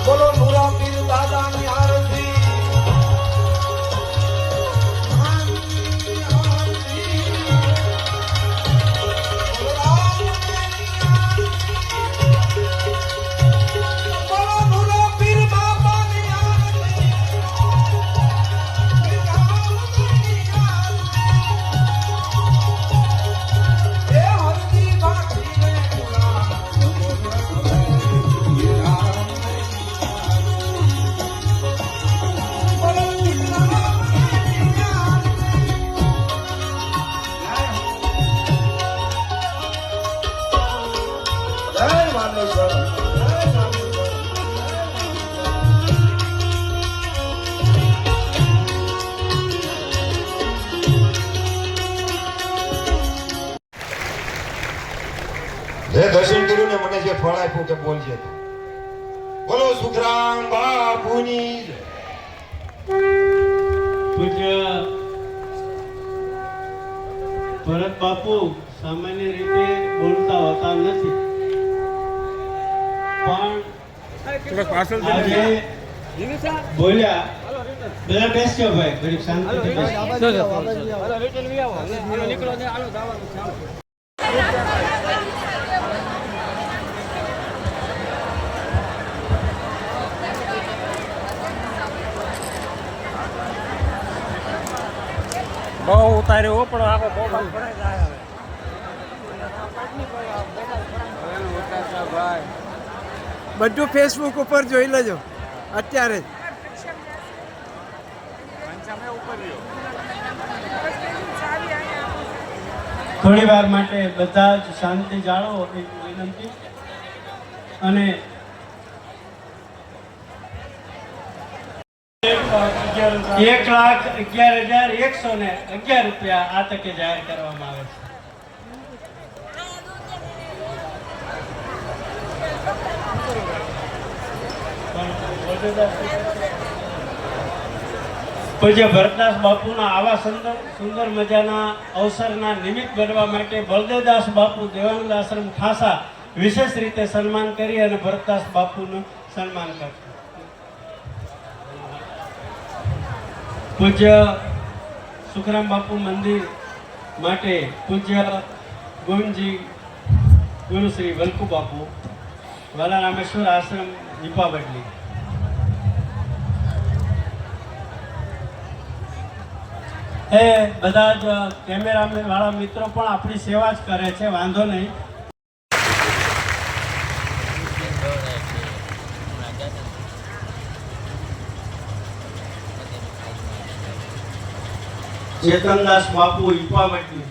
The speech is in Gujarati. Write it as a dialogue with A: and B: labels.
A: બોલો નુરા પીર દાદાની આરતી
B: જે દર્શન કર્યું ને મને જે ફળ આપ્યું તે બોલજે તું. બોલો સુખરામ બાપુની જય.
C: પૂજ્ય ભરત બાપુ સામાન્ય રીતે બોલતા હોતા નથી, પણ આજે બોલ્યા. બધા બેસજો ભાઈ, ગરીબ શાંતિથી
D: બહુ ઉતાર્યો પણ આખો મોબાઈલ ભરાઈ જાય હવે.
E: બધું ફેસબુક ઉપર જોઈ લેજો અત્યારે જ.
C: થોડી વાર માટે બધા જ શાંતિ જાળવો એ વિનંતી. અને 1,11,111 રૂપિયા આ તકે જાહેર કરવામાં આવે છે. પૂજ્ય ભરતદાસ બાપુના આવા સુંદર મજાના અવસરના નિમિત્ત બનવા માટે બળદેવદાસ બાપુ દેવાનંદ આશ્રમ ખાસા વિશેષ રીતે સન્માન કરી અને ભરતદાસ બાપુનું સન્માન કરશે. પૂજ્ય સુખરામ બાપુ મંદિર માટે પૂજ્ય ગોવિંદજી ગુરુ શ્રી વલ્કુ બાપુ વાલા રામેશ્વર આશ્રમ દીપા બદલી. એ બધા જ કેમેરામેન વાળા મિત્રો પણ આપણી સેવા જ કરે છે, વાંધો નહીં. ચેતનદાસ બાપુ ઈપાવટી